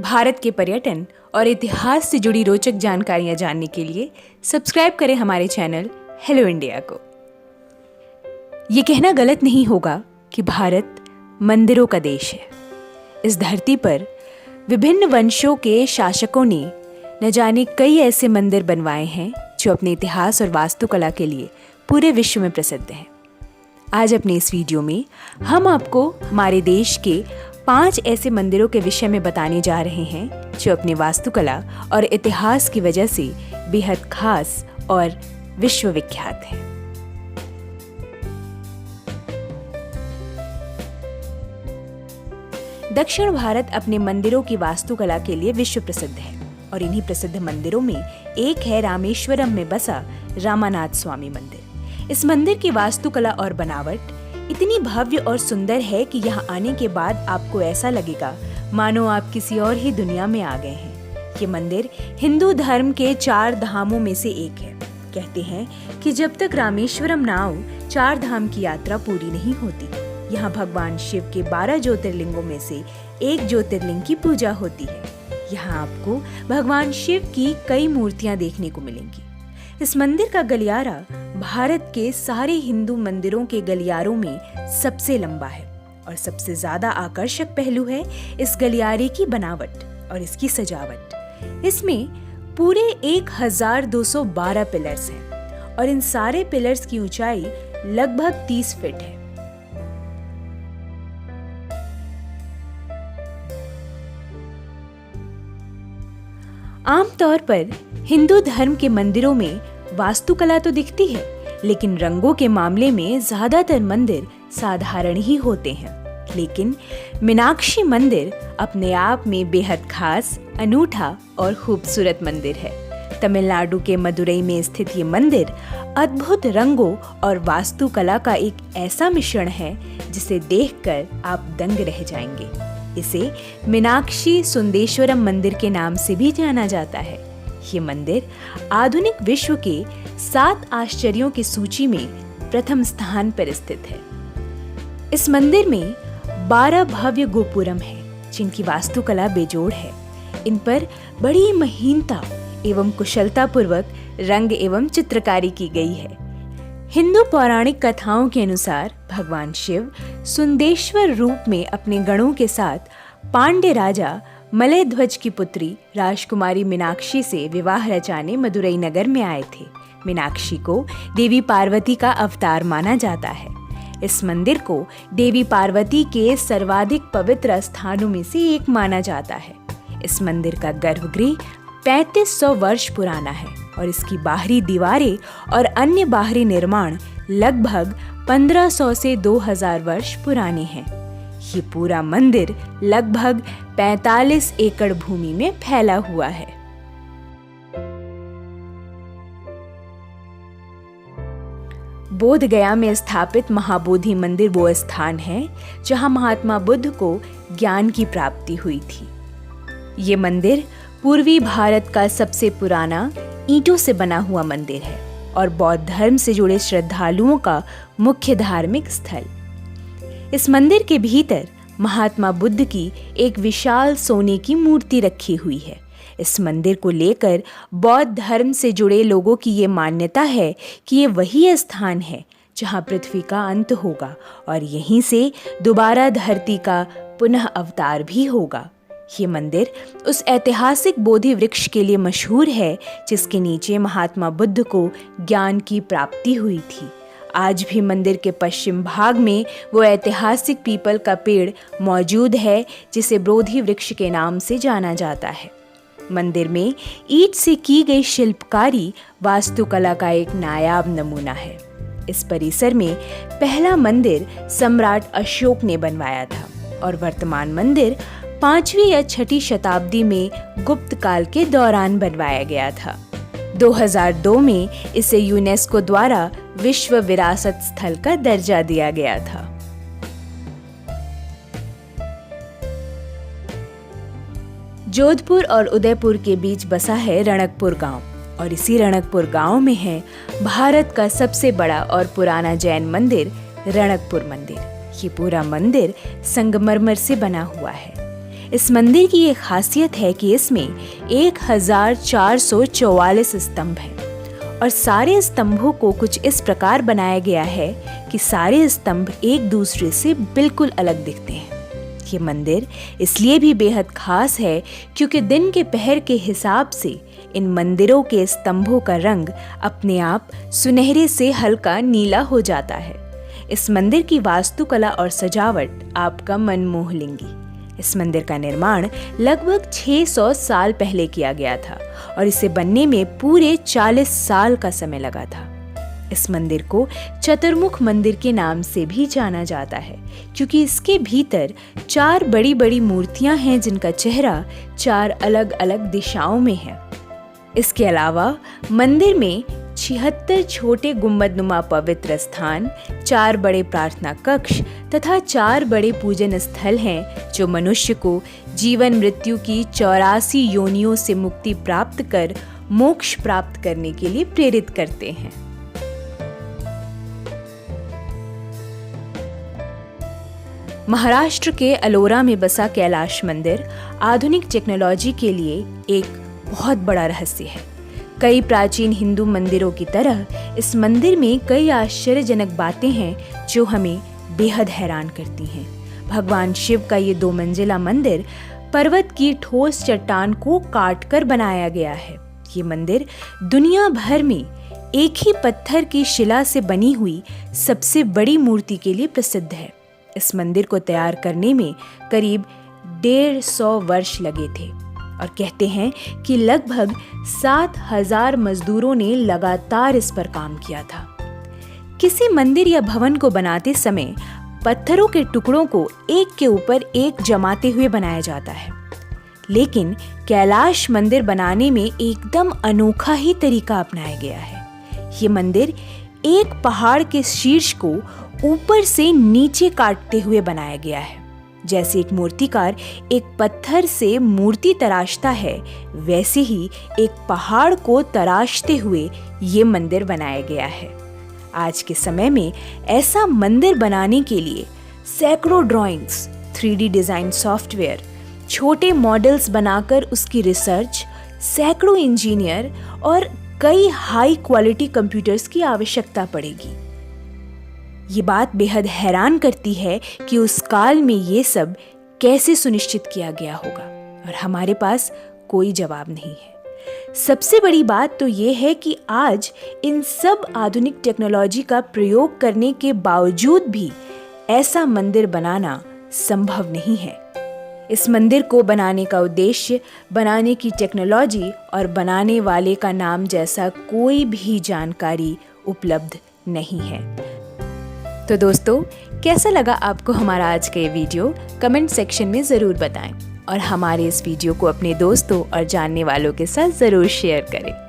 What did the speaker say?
भारत के पर्यटन और इतिहास से जुड़ी रोचक जानकारियां जानने के लिए सब्सक्राइब करें हमारे चैनल हेलो इंडिया को। ये कहना गलत नहीं होगा कि भारत मंदिरों का देश है। इस धरती पर विभिन्न वंशों के शासकों ने न जाने कई ऐसे मंदिर बनवाए हैं जो अपने इतिहास और वास्तुकला के लिए पूरे विश्व में प्रसिद्ध हैं। आज अपने इस वीडियो में हम आपको हमारे देश के 5 ऐसे मंदिरों के विषय में बताने जा रहे हैं जो अपने वास्तुकला और इतिहास की वजह से बेहद खास और विश्वविख्यात हैं। दक्षिण भारत अपने मंदिरों की वास्तुकला के लिए विश्व प्रसिद्ध है और इन्हीं प्रसिद्ध मंदिरों में एक है रामेश्वरम में बसा रामानाथ स्वामी मंदिर। इस मंदिर की वास्तुकला और बनावट इतनी भव्य और सुंदर है कि यहाँ आने के बाद आपको ऐसा लगेगा मानो आप किसी और ही दुनिया में आ गए हैं। ये मंदिर हिंदू धर्म के 4 धामों में से एक है। कहते हैं कि जब तक रामेश्वरम ना आओ 4 धाम की यात्रा पूरी नहीं होती। यहाँ भगवान शिव के 12 ज्योतिर्लिंगों में से एक ज्योतिर्लिंग की पूजा होती है। यहाँ आपको भगवान शिव की कई मूर्तियां देखने को मिलेंगी। इस मंदिर का गलियारा भारत के सारे हिंदू मंदिरों के गलियारों में सबसे लंबा है और सबसे ज्यादा आकर्षक पहलू है इस गलियारे की बनावट और इसकी सजावट। इसमें पूरे 1212 पिलर्स हैं और इन सारे पिलर्स की ऊंचाई लगभग 30 फीट है। आमतौर पर हिंदू धर्म के मंदिरों में वास्तुकला तो दिखती है, लेकिन रंगों के मामले में ज्यादातर मंदिर साधारण ही होते हैं। लेकिन मीनाक्षी मंदिर अपने आप में बेहद खास, अनूठा और खूबसूरत मंदिर है। तमिलनाडु के मदुरई में स्थित ये मंदिर अद्भुत रंगों और वास्तुकला का एक ऐसा मिश्रण है जिसे देखकर आप दंग रह जाएंगे। इसे मीनाक्षी सुंदेश्वरम मंदिर के नाम से भी जाना जाता है। ये मंदिर आधुनिक विश्व के 7 आश्चर्यों की सूची में प्रथम स्थान पर स्थित है। इस मंदिर में 12 भव्य गोपुरम हैं, जिनकी वास्तुकला बेजोड़ है। इन पर बड़ी महीनता एवं कुशलता पूर्वक रंग एवं चित्रकारी की गई है। हिंदू पौराणिक कथाओं के अनुसार भगवान शिव सुंदेश्वर रूप में अपने गणों के साथ पांड्य राजा मलय ध्वज की पुत्री राजकुमारी मीनाक्षी से विवाह रचाने मदुरई नगर में आए थे। मीनाक्षी को देवी पार्वती का अवतार माना जाता है। इस मंदिर को देवी पार्वती के सर्वाधिक पवित्र स्थानों में से एक माना जाता है। इस मंदिर का गर्भगृह 3500 वर्ष पुराना है और इसकी बाहरी दीवारें और अन्य बाहरी निर्माण लगभग 1500 से 2000 वर्ष पुराने हैं। ये पूरा मंदिर लगभग 45 एकड़ भूमि में फैला हुआ है। बोध गया में स्थापित महाबोधि मंदिर वो स्थान है जहां महात्मा बुद्ध को ज्ञान की प्राप्ति हुई थी। ये मंदिर पूर्वी भारत का सबसे पुराना ईंटों से बना हुआ मंदिर है और बौद्ध धर्म से जुड़े श्रद्धालुओं का मुख्य धार्मिक स्थल। इस मंदिर के भीतर महात्मा बुद्ध की एक विशाल सोने की मूर्ति रखी हुई है। इस मंदिर को लेकर बौद्ध धर्म से जुड़े लोगों की ये मान्यता है कि ये वही स्थान है जहां पृथ्वी का अंत होगा और यहीं से दोबारा धरती का पुनः अवतार भी होगा। ये मंदिर उस ऐतिहासिक बोधि वृक्ष के लिए मशहूर है जिसके नीचे महात्मा बुद्ध को ज्ञान की प्राप्ति हुई थी। आज भी मंदिर के पश्चिम भाग में वो ऐतिहासिक पीपल का पेड़ मौजूद है जिसे बोधि वृक्ष के नाम से जाना जाता है। मंदिर में ईंट से की गई शिल्पकारी वास्तुकला का एक नायाब नमूना है। इस परिसर में पहला मंदिर सम्राट अशोक ने बनवाया था और वर्तमान मंदिर 5वीं या 6वीं शताब्दी में गुप्त काल के दौरान बनवाया गया था। 2002 में इसे यूनेस्को द्वारा विश्व विरासत स्थल का दर्जा दिया गया था। जोधपुर और उदयपुर के बीच बसा है रणकपुर गांव और इसी रणकपुर गांव में है भारत का सबसे बड़ा और पुराना जैन मंदिर रणकपुर मंदिर। ये पूरा मंदिर संगमरमर से बना हुआ है। इस मंदिर की ये खासियत है कि इसमें 1444 स्तंभ हैं और सारे स्तंभों को कुछ इस प्रकार बनाया गया है कि सारे स्तंभ एक दूसरे से बिल्कुल अलग दिखते हैं। ये मंदिर इसलिए भी बेहद खास है क्योंकि दिन के पहर के हिसाब से इन मंदिरों के स्तंभों का रंग अपने आप सुनहरे से हल्का नीला हो जाता है। इस मंदिर की वास्तुकला और सजावट आपका मन मोह लेंगी। इस मंदिर का निर्माण लगभग 600 साल पहले किया गया था और इसे बनने में पूरे 40 साल का समय लगा था। इस मंदिर को चतुर्मुख मंदिर के नाम से भी जाना जाता है क्योंकि इसके भीतर 4 बड़ी बड़ी मूर्तियां हैं जिनका चेहरा 4 अलग अलग दिशाओं में है। इसके अलावा मंदिर में 76 छोटे गुंबदनुमा पवित्र स्थान, 4 बड़े प्रार्थना कक्ष तथा 4 बड़े पूजन स्थल हैं जो मनुष्य को जीवन मृत्यु की 84 योनियों से मुक्ति प्राप्त कर मोक्ष प्राप्त करने के लिए प्रेरित करते हैं। महाराष्ट्र के अलोरा में बसा कैलाश मंदिर आधुनिक टेक्नोलॉजी के लिए एक बहुत बड़ा रहस्य है। कई प्राचीन हिंदू मंदिरों की तरह इस मंदिर में कई आश्चर्यजनक बातें हैं जो हमें बेहद हैरान करती हैं। भगवान शिव का ये 2 मंजिला मंदिर पर्वत की ठोस चट्टान को काटकर बनाया गया है। ये मंदिर दुनिया भर में एक ही पत्थर की शिला से बनी हुई सबसे बड़ी मूर्ति के लिए प्रसिद्ध है। इस मंदिर को तैयार करने में करीब 150 वर्ष लगे थे और कहते हैं कि लगभग 7000 मजदूरों ने लगातार इस पर काम किया था। किसी मंदिर या भवन को बनाते समय पत्थरों के टुकड़ों को एक के ऊपर एक जमाते हुए बनाया जाता है, लेकिन कैलाश मंदिर बनाने में एकदम अनोखा ही तरीका अपनाया गया है। ये मंदिर एक पहाड़ के शीर्ष को ऊपर से नीचे काटते हुए बनाया गया है। जैसे एक मूर्तिकार एक पत्थर से मूर्ति तराशता है, वैसे ही एक पहाड़ को तराशते हुए ये मंदिर बनाया गया है। आज के समय में ऐसा मंदिर बनाने के लिए सैकड़ों ड्राइंग्स, 3D डिजाइन सॉफ्टवेयर, छोटे मॉडल्स बनाकर उसकी रिसर्च, सैकड़ों इंजीनियर और कई हाई क्वालिटी कंप्यूटर्स की आवश्यकता पड़ेगी। ये बात बेहद हैरान करती है कि उस काल में ये सब कैसे सुनिश्चित किया गया होगा और हमारे पास कोई जवाब नहीं है। सबसे बड़ी बात तो ये है कि आज इन सब आधुनिक टेक्नोलॉजी का प्रयोग करने के बावजूद भी ऐसा मंदिर बनाना संभव नहीं है। इस मंदिर को बनाने का उद्देश्य, बनाने की टेक्नोलॉजी और बनाने वाले का नाम जैसा कोई भी जानकारी उपलब्ध नहीं है। तो दोस्तों, कैसा लगा आपको हमारा आज का ये वीडियो? कमेंट सेक्शन में ज़रूर बताएं और हमारे इस वीडियो को अपने दोस्तों और जानने वालों के साथ ज़रूर शेयर करें।